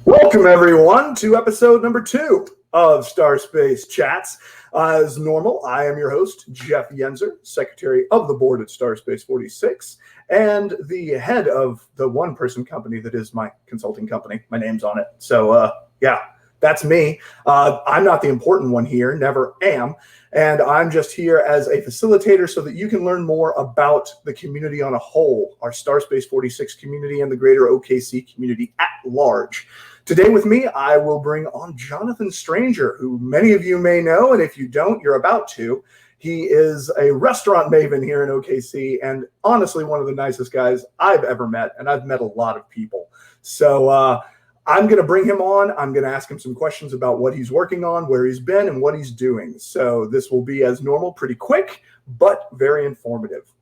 Welcome, everyone, to episode number 2 of Starspace Chats. As normal, I am your host, Jeff Yenzer, Secretary of the Board at StarSpace46, and the head of the one-person company that is my consulting company. My name's on it. So, yeah, that's me. I'm not the important one here, never am. And I'm just here as a facilitator so that you can learn more about the community on a whole, our StarSpace46 community and the greater OKC community at large. Today with me, I will bring on Jonathon Stranger, who many of you may know, and if you don't, you're about to. He is a restaurant maven here in OKC, and honestly, one of the nicest guys I've ever met, and I've met a lot of people. So I'm going to bring him on. I'm going to ask him some questions about what he's working on, where he's been, and what he's doing. So this will be, as normal, pretty quick, but very informative.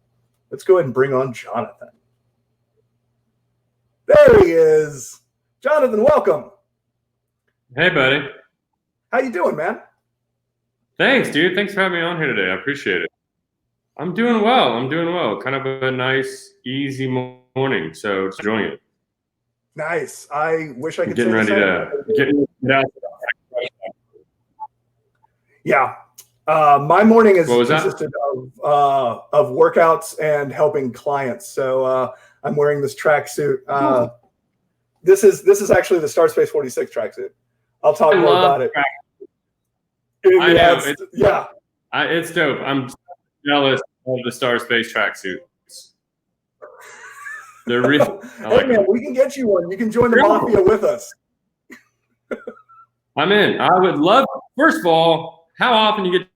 Let's go ahead and bring on Jonathon. There he is. Jonathon, welcome. Hey, buddy. How you doing, man? Thanks, dude. Thanks for having me on here today. I appreciate it. I'm doing well. Kind of a nice, easy morning, so just enjoying it. Nice. I wish I could getting ready to get out. Yeah. My morning is consisted of workouts and helping clients. So I'm wearing this tracksuit. This is actually the StarSpace46 tracksuit. I'll talk more about it. I know. Yeah. It's dope. I'm jealous of the StarSpace tracksuits. They're really. Hey, man, we can get you one. You can join the mafia with us. I'm in. I would love. First of all, how often you get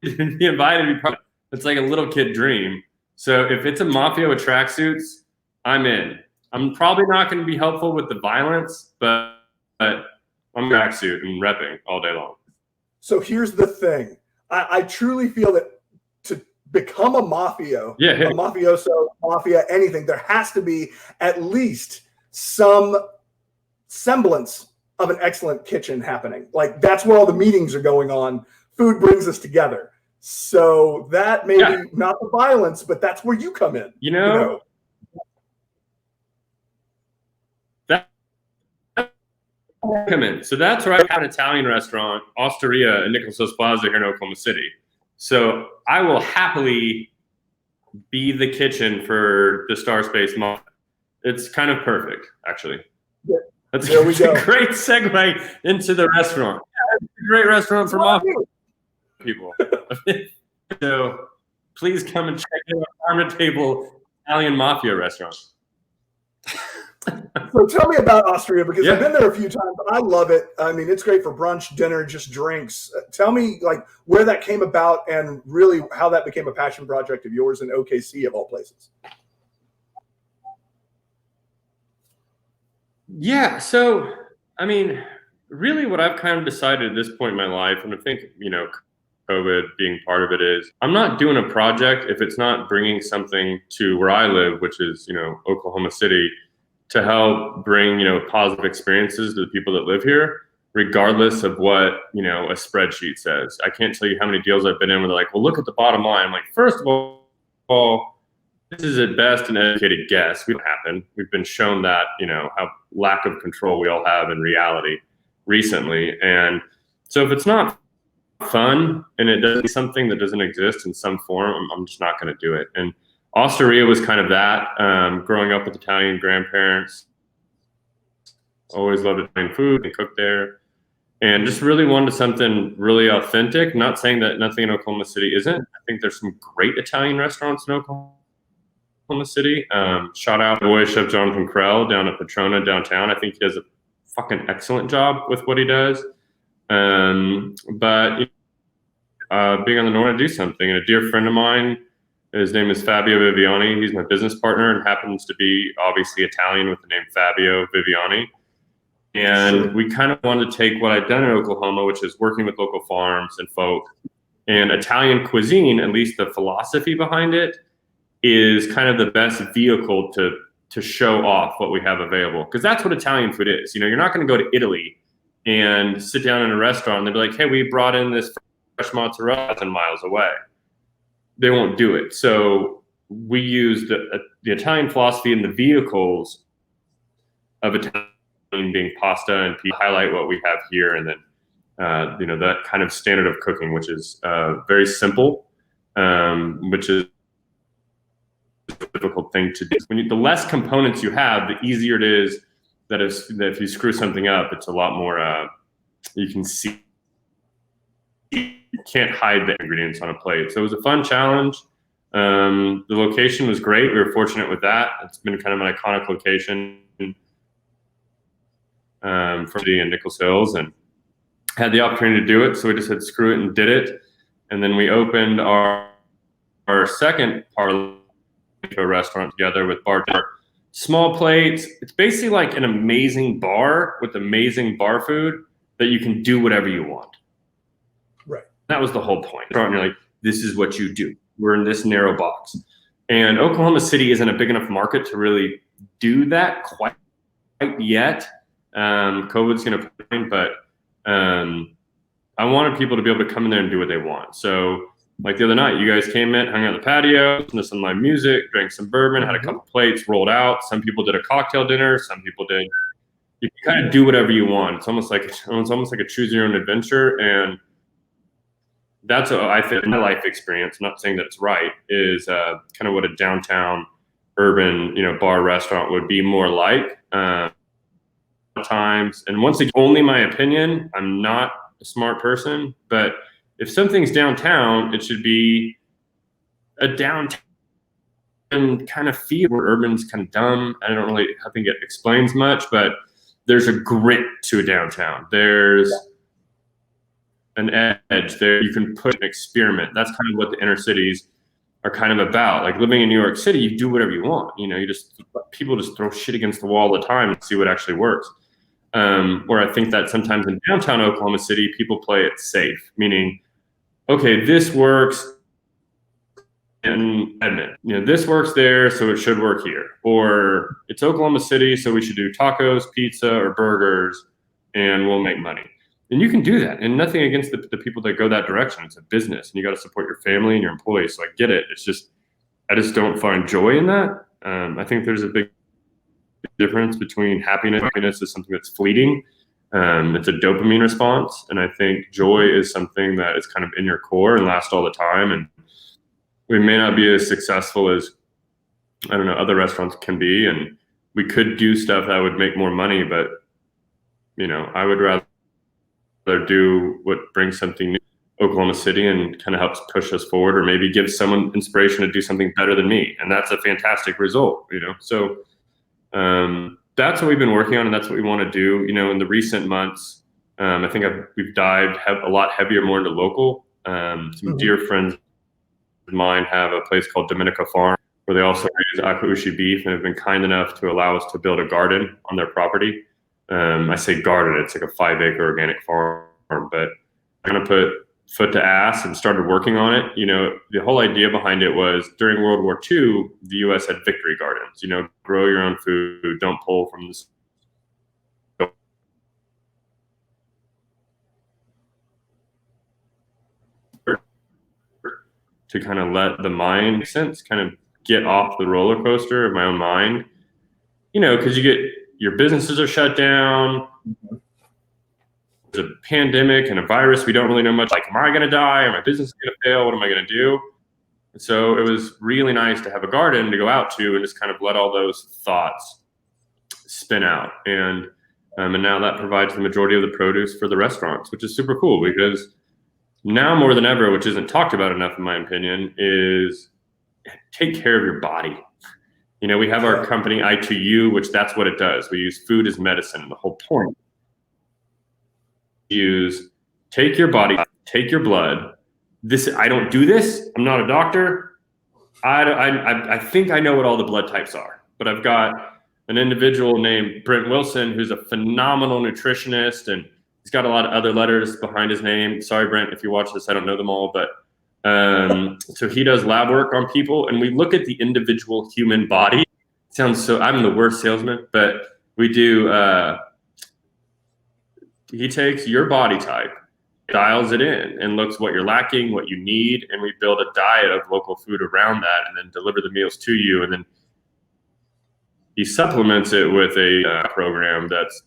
to be invited to be part of it? It's like a little kid dream. So if it's a mafia with tracksuits, I'm in. I'm probably not going to be helpful with the violence, but I'm tracksuit and repping all day long. So here's the thing. I truly feel that to become a mafia, a mafioso, mafia, anything, there has to be at least some semblance of an excellent kitchen happening. Like, that's where all the meetings are going on. Food brings us together. So that may be not the violence, but that's where you come in. You know? Come in. So that's where I have an Italian restaurant, Osteria in Nicholas Plaza here in Oklahoma City. So I will happily be the kitchen for the StarSpace Mafia. It's kind of perfect, actually. Yeah. That's a great segue into the restaurant. It's a great restaurant for mafia people. So please come and check out our farm to table Italian mafia restaurant. So tell me about Osteria, because I've been there a few times. I love it. I mean, it's great for brunch, dinner, just drinks. Tell me, like, where that came about and really how that became a passion project of yours in OKC, of all places. Yeah. So, I mean, really what I've kind of decided at this point in my life, and I think, COVID being part of it, is I'm not doing a project if it's not bringing something to where I live, which is, Oklahoma City, to help bring, positive experiences to the people that live here, regardless of what, a spreadsheet says. I can't tell you how many deals I've been in where they're like, well, look at the bottom line. I'm like, first of all, this is at best an educated guess. We don't happen. We've been shown that, how lack of control we all have in reality recently. And so if it's not fun and it doesn't something that doesn't exist in some form, I'm just not going to do it. And Osteria was kind of that. Growing up with Italian grandparents, always loved Italian food and cooked there, and just really wanted something really authentic. Not saying that nothing in Oklahoma City isn't. I think there's some great Italian restaurants in Oklahoma City. Shout out boy chef Jonathan Krell down at Petrona downtown. I think he does a fucking excellent job with what he does. But being on the north to do something, and a dear friend of mine, his name is Fabio Viviani. He's my business partner and happens to be obviously Italian with the name Fabio Viviani. And we kind of wanted to take what I'd done in Oklahoma, which is working with local farms and folk, and Italian cuisine, at least the philosophy behind it, is kind of the best vehicle to show off what we have available. Because that's what Italian food is. You're not going to go to Italy and sit down in a restaurant and they'll be like, hey, we brought in this fresh mozzarella 1,000 miles away. They won't do it. So we used the Italian philosophy and the vehicles of Italian being pasta, and highlight what we have here, and then that kind of standard of cooking, which is very simple, which is a difficult thing to do. The less components you have, the easier it is that if you screw something up, it's a lot more. You can see. You can't hide the ingredients on a plate. So it was a fun challenge. The location was great. We were fortunate with that. It's been kind of an iconic location for the in Nichols Hills, and had the opportunity to do it. So we just said screw it and did it. And then we opened our second parlor restaurant together with bartender. Small plates. It's basically like an amazing bar with amazing bar food that you can do whatever you want. Right. That was the whole point. And you're like, this is what you do. We're in this narrow box. And Oklahoma City isn't a big enough market to really do that quite yet. COVID's going to, but I wanted people to be able to come in there and do what they want. So like the other night, you guys came in, hung out on the patio, listened to some live music, drank some bourbon, had a couple plates, rolled out. Some people did a cocktail dinner. Some people did. You can kind of do whatever you want. It's almost like a choose your own adventure. And that's what I think my life experience, I'm not saying that it's right, is kind of what a downtown urban, bar restaurant would be more like. Times, and once again, only my opinion, I'm not a smart person, but if something's downtown, it should be a downtown kind of feel. Where urban's kind of dumb. I think it explains much, but there's a grit to a downtown. There's an edge there. You can put an experiment. That's kind of what the inner cities are kind of about. Like living in New York City, you do whatever you want. People just throw shit against the wall all the time and see what actually works. Where I think that sometimes in downtown Oklahoma City, people play it safe, meaning, okay, this works in Edmond. This works there, so it should work here. Or it's Oklahoma City, so we should do tacos, pizza, or burgers, and we'll make money. And you can do that. And nothing against the people that go that direction. It's a business, and you got to support your family and your employees. So I get it. It's just, I just don't find joy in that. I think there's a big difference between happiness. Happiness is something that's fleeting. It's a dopamine response. And I think joy is something that is kind of in your core and lasts all the time. And we may not be as successful as, other restaurants can be. And we could do stuff that would make more money, but, I would rather do what brings something new to Oklahoma City and kind of helps push us forward, or maybe give someone inspiration to do something better than me. And that's a fantastic result, So that's what we've been working on, and that's what we want to do. In the recent months, I think we've dived a lot heavier, more into local. Some dear friends of mine have a place called Dominica Farm, where they also raise Akaushi beef, and have been kind enough to allow us to build a garden on their property. I say garden, it's like a 5-acre organic farm, but I'm going to put foot to ass and started working on it. The whole idea behind it was during World War II, the U.S. had victory gardens. Grow your own food, don't pull from the to kind of let the mind kind of get off the roller coaster of my own mind. Because your businesses are shut down. There's a pandemic and a virus. We don't really know much. Like, am I going to die? Are my business going to fail? What am I going to do? And so it was really nice to have a garden to go out to and just kind of let all those thoughts spin out. And now that provides the majority of the produce for the restaurants, which is super cool, because now more than ever, which isn't talked about enough in my opinion, is take care of your body. We have our company I2U, which that's what it does. We use food as medicine. The whole point is take your body, take your blood. I don't do this. I'm not a doctor. I think I know what all the blood types are, but I've got an individual named Brent Wilson, who's a phenomenal nutritionist, and he's got a lot of other letters behind his name. Sorry, Brent, if you watch this, I don't know them all, but so he does lab work on people, and we look at the individual human body. I'm the worst salesman, but we do, he takes your body type, dials it in, and looks what you're lacking, what you need, and we build a diet of local food around that, and then deliver the meals to you. And then he supplements it with a program that's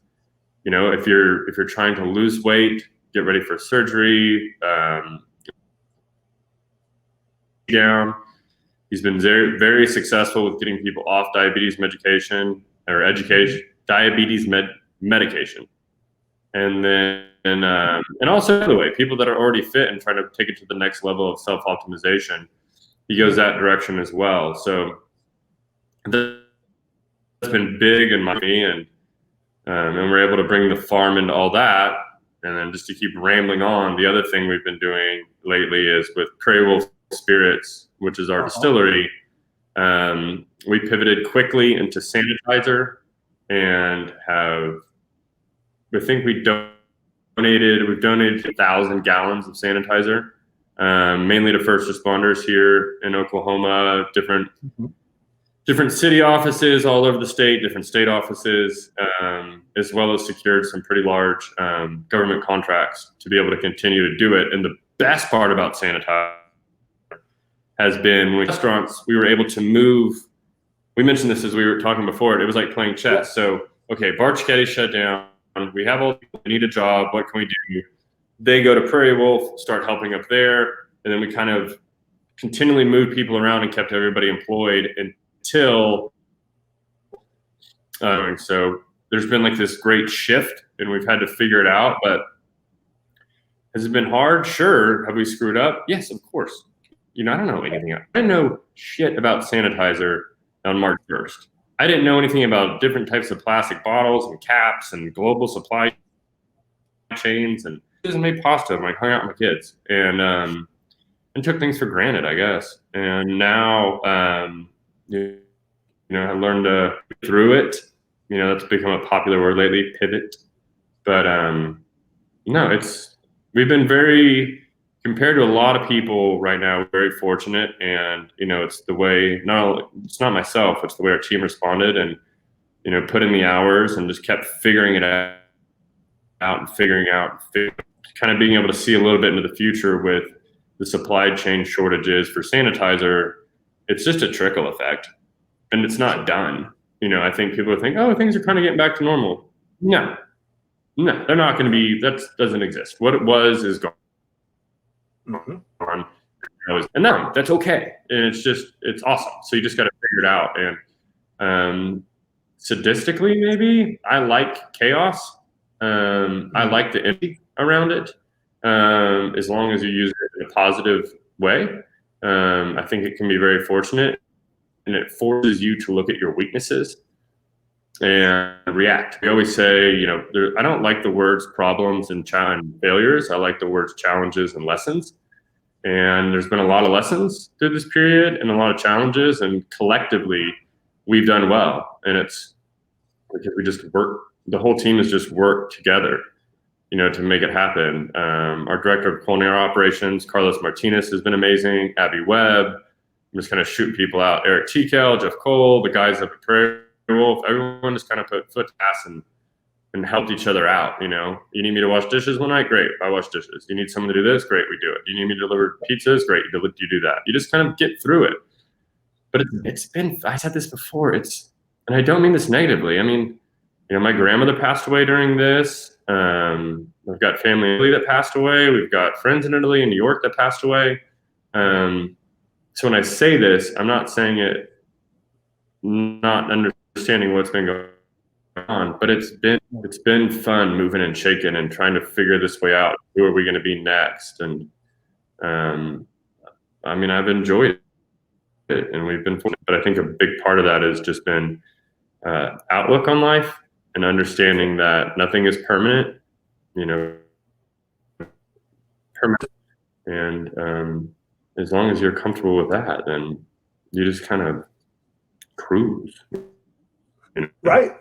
if you're trying to lose weight, get ready for surgery. Down. He's been very, very successful with getting people off diabetes medication or diabetes medication. And then, and also the way people that are already fit and trying to take it to the next level of self-optimization, he goes that direction as well. So that's been big in me, and we're able to bring the farm into all that. And then just to keep rambling on, the other thing we've been doing lately is with Prairie Wolf Spirits, which is our distillery. We pivoted quickly into sanitizer and we've donated 1,000 gallons of sanitizer, mainly to first responders here in Oklahoma, different city offices all over the state, different state offices, as well as secured some pretty large government contracts to be able to continue to do it. And the best part about sanitizer has been with restaurants, we were able to move. We mentioned this as we were talking before. It was like playing chess. So, okay, Bar Cicchetti shut down. We have all people that need a job. What can we do? They go to Prairie Wolf, start helping up there. And then we kind of continually moved people around and kept everybody employed until, so there's been like this great shift and we've had to figure it out. But has it been hard? Sure. Have we screwed up? Yes, of course. I don't know anything. I didn't know shit about sanitizer on March 1st. I didn't know anything about different types of plastic bottles and caps and global supply chains. And I just made pasta and hung out with my kids and took things for granted, I guess. And now, I learned to get through it. That's become a popular word lately, pivot. But no, we've been very, compared to a lot of people right now, very fortunate. And, it's the way, it's not myself, it's the way our team responded and, put in the hours and just kept figuring it out and figuring out, kind of being able to see a little bit into the future with the supply chain shortages for sanitizer. It's just a trickle effect and it's not done. I think people think, oh, things are kind of getting back to normal. No, they're not going to be, that doesn't exist. What it was is gone. And now that's okay. And it's awesome. So you just got to figure it out. And sadistically, maybe I like chaos. I like the empty around it. As long as you use it in a positive way. I think it can be very fortunate and it forces you to look at your weaknesses and react. We always say, I don't like the words problems and failures. I like the words challenges and lessons. And there's been a lot of lessons through this period and a lot of challenges, and collectively we've done well. And it's because we just the whole team has just worked together, to make it happen. Our director of culinary operations, Carlos Martinez, has been amazing. Abby Webb, I'm just kind of shooting people out. Eric Tikel, Jeff Cole, the guys up at Prairie Wolf, everyone just kind of put foot to ass and helped each other out. You need me to wash dishes one night? Great, I wash dishes. You need someone to do this? Great, we do it. You need me to deliver pizzas? Great, you do that. You just kind of get through it. But it's been, I said this before, and I don't mean this negatively. I mean, my grandmother passed away during this. We've got family that passed away. We've got friends in Italy and New York that passed away. So when I say this, I'm not saying it not understanding what's been going on, but it's been fun moving and shaking and trying to figure this way out. Who are we going to be next? And I've enjoyed it and we've been fortunate, but I think a big part of that has just been outlook on life and understanding that nothing is permanent, and as long as you're comfortable with that, then you just kind of cruise. Right.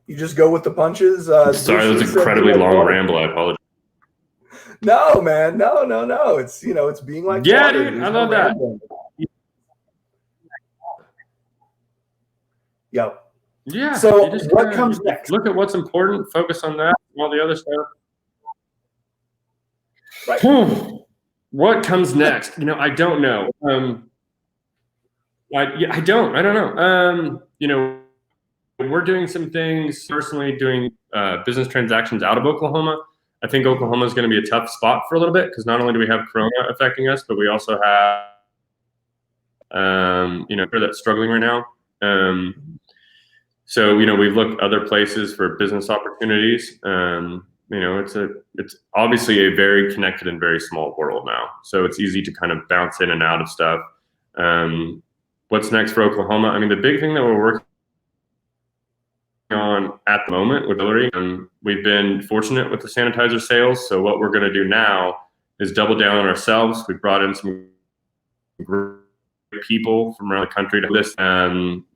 You just go with the punches. Sorry, that was an incredibly long ramble. I apologize. No, man. No. It's, it's being like, yeah, dude, I love that. Yep. Yeah. So what comes next? Look at what's important, focus on that, all the other stuff. Right. What comes next? I don't know. I don't know. we're doing some things personally, doing business transactions out of Oklahoma. I think Oklahoma is going to be a tough spot for a little bit because not only do we have Corona affecting us, but we also have, that's struggling right now. So, we've looked other places for business opportunities. It's obviously a very connected and very small world now. So it's easy to kind of bounce in and out of stuff. What's next for Oklahoma? I mean, the big thing that we're working on at the moment with distillery, we've been fortunate with the sanitizer sales. So what we're going to do now is double down on ourselves. We've brought in some great people from around the country to this.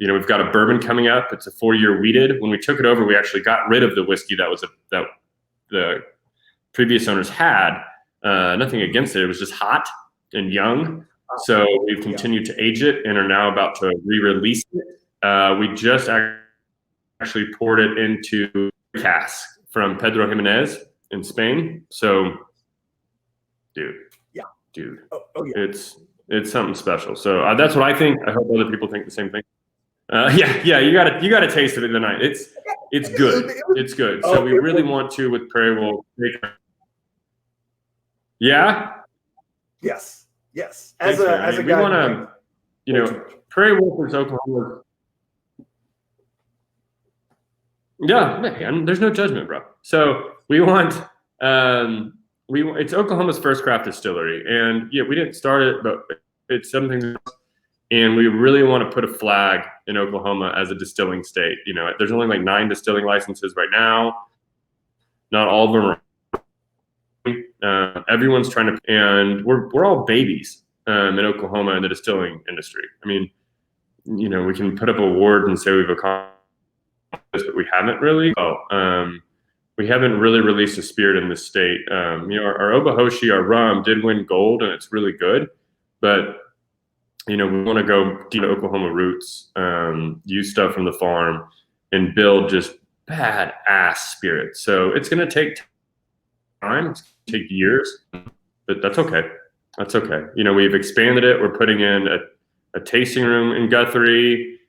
We've got a bourbon coming up. It's a 4-year wheated. When we took it over, we actually got rid of the whiskey that the previous owners had. Nothing against it. It was just hot and young. So we've continued to age it and are now about to re-release it. We just actually poured it into cask from Pedro Jimenez in Spain. So, dude, it's something special. So that's what I think. I hope other people think the same thing. You gotta taste it in the night. It's good. It's good. So we really want to with Prairie Wolf. Yeah. Yes. As a guy, we want to, Prairie Wolf is Oklahoma. Yeah, man, there's no judgment, bro. So we want, it's Oklahoma's first craft distillery, and we didn't start it, but it's something, and we really want to put a flag in Oklahoma as a distilling state. There's only like 9 distilling licenses right now. Not all of them are. Everyone's trying to, and we're all babies in Oklahoma in the distilling industry. I mean, we can put up awards and say we've accomplished, but we haven't really. We haven't really released a spirit in this state. Our Obahoshi, our rum, did win gold, and it's really good. But we want to go deep to Oklahoma roots, use stuff from the farm, and build just badass spirits. So it's going to take time. It's going to take years, but that's okay. That's okay. We've expanded it. We're putting in a tasting room in Guthrie.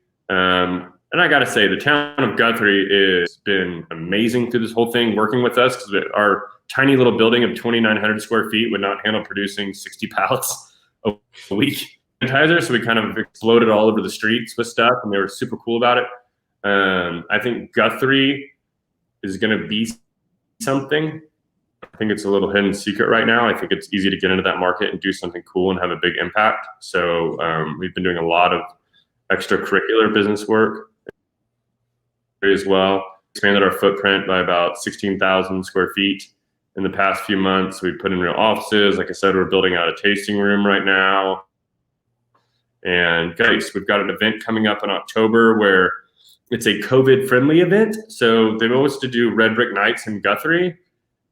And I got to say, the town of Guthrie has been amazing through this whole thing, working with us, because our tiny little building of 2,900 square feet would not handle producing 60 pallets a week. So we kind of exploded all over the streets with stuff, and they were super cool about it. I think Guthrie is going to be something. I think it's a little hidden secret right now. I think it's easy to get into that market and do something cool and have a big impact. So we've been doing a lot of extracurricular business work as well. Expanded our footprint by about 16,000 square feet in the past few months. We put in real offices. Like I said, we're building out a tasting room right now. And guys, we've got an event coming up in October where it's a COVID-friendly event. So they always to do Red Brick Nights in Guthrie.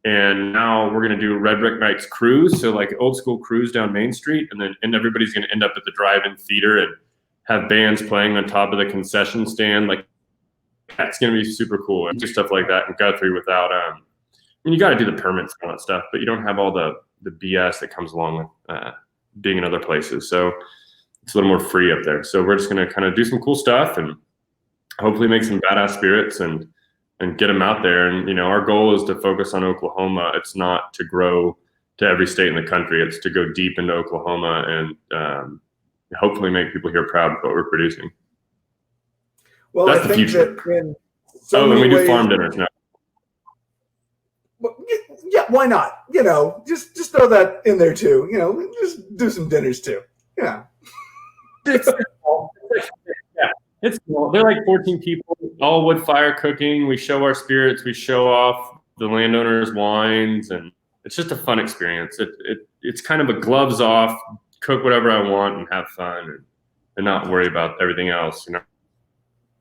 And now we're going to do Red Brick Nights cruise. So like old school cruise down Main Street. And everybody's going to end up at the drive-in theater and have bands playing on top of the concession stand. Like, that's going to be super cool. And do stuff like that in Guthrie without, you got to do the permits and all that stuff, but you don't have all the BS that comes along with being in other places. So it's a little more free up there. So we're just going to kind of do some cool stuff and hopefully make some badass spirits and get them out there. And, our goal is to focus on Oklahoma. It's not to grow to every state in the country. It's to go deep into Oklahoma and hopefully make people here proud of what we're producing. Well, that's the future. And we do farm dinners now. Well, yeah, why not? Just throw that in there too. Just do some dinners too. Yeah. It's cool. They're like 14 people, all wood fire cooking. We show our spirits. We show off the landowners' wines, and it's just a fun experience. It's kind of a gloves off, cook whatever I want and have fun and not worry about everything else. Not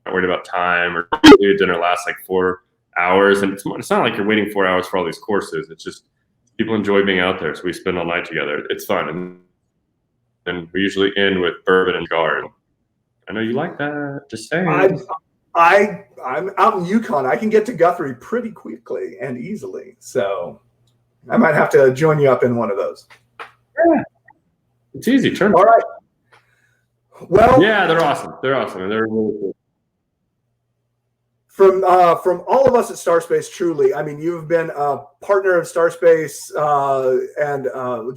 worried about time, or dinner lasts like 4 hours, and it's not like you're waiting 4 hours for all these courses. It's just people enjoy being out there, so we spend all night together. It's fun, and we usually end with bourbon and guard. I know you like that. Just saying. I'm out in Yukon. I can get to Guthrie pretty quickly and easily, so I might have to join you up in one of those. Yeah, it's easy. All right. Well, yeah, they're awesome. They're awesome, and they're really cool. From all of us at StarSpace, truly, I mean, you've been a partner of StarSpace and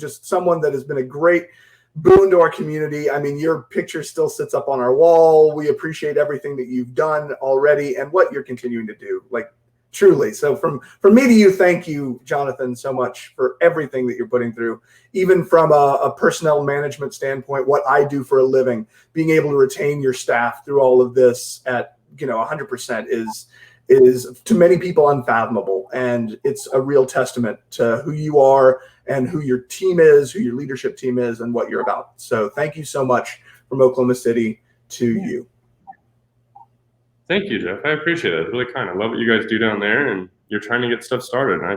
just someone that has been a great boon to our community. I mean, your picture still sits up on our wall. We appreciate everything that you've done already and what you're continuing to do, like truly. So from me to you, thank you, Jonathon, so much for everything that you're putting through, even from a personnel management standpoint, what I do for a living, being able to retain your staff through all of this at 100% is to many people unfathomable, and it's a real testament to who you are and who your team is, who your leadership team is, and what you're about. So thank you so much from Oklahoma City to you. Thank you, Jeff. I appreciate it. It's really kind. I love what you guys do down there, and you're trying to get stuff started. I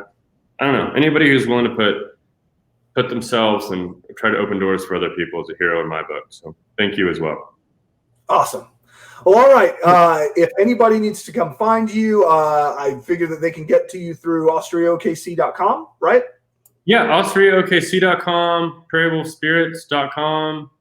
don't know, anybody who's willing to put themselves and try to open doors for other people is a hero in my book. So thank you as well. Awesome. Well, all right. If anybody needs to come find you, I figure that they can get to you through OsteriaOKC.com, right? Yeah, OsteriaOKC.com, PrairieWolfSpirits.com.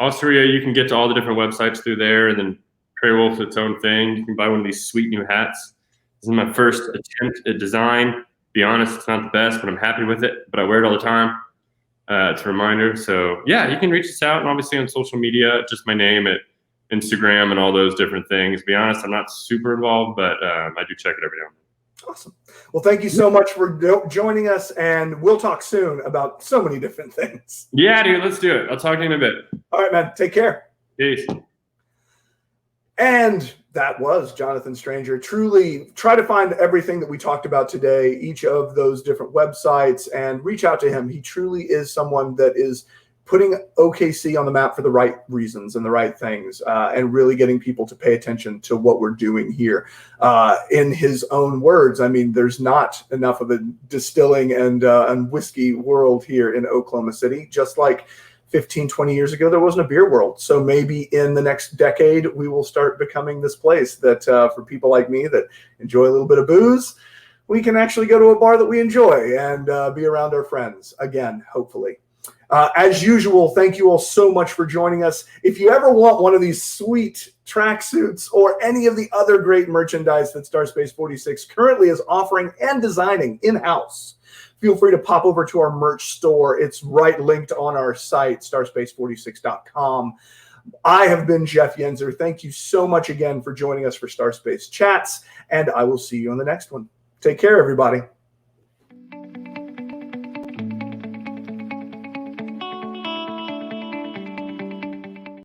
Osteria, you can get to all the different websites through there, and then Prairie Wolf's its own thing. You can buy one of these sweet new hats. This is my first attempt at design. To be honest, it's not the best, but I'm happy with it. But I wear it all the time. It's a reminder. So yeah, you can reach us out, and obviously on social media, just my name at Instagram and all those different things. To be honest, I'm not super involved, but I do check it every now and then. Awesome. Well, thank you so much for joining us, and we'll talk soon about so many different things. Yeah, dude, let's do it. I'll talk to you in a bit. All right, man. Take care. Peace. And that was Jonathon Stranger. Truly try to find everything that we talked about today, each of those different websites, and reach out to him. He truly is someone that is putting OKC on the map for the right reasons and the right things, and really getting people to pay attention to what we're doing here. In his own words, I mean, there's not enough of a distilling and whiskey world here in Oklahoma City, just like 15, 20 years ago, there wasn't a beer world. So maybe in the next decade, we will start becoming this place that for people like me that enjoy a little bit of booze, we can actually go to a bar that we enjoy and be around our friends again, hopefully. As usual, thank you all so much for joining us. If you ever want one of these sweet tracksuits or any of the other great merchandise that StarSpace46 currently is offering and designing in-house, feel free to pop over to our merch store. It's right linked on our site, StarSpace46.com. I have been Jeff Yenzer. Thank you so much again for joining us for StarSpace Chats, and I will see you on the next one. Take care, everybody.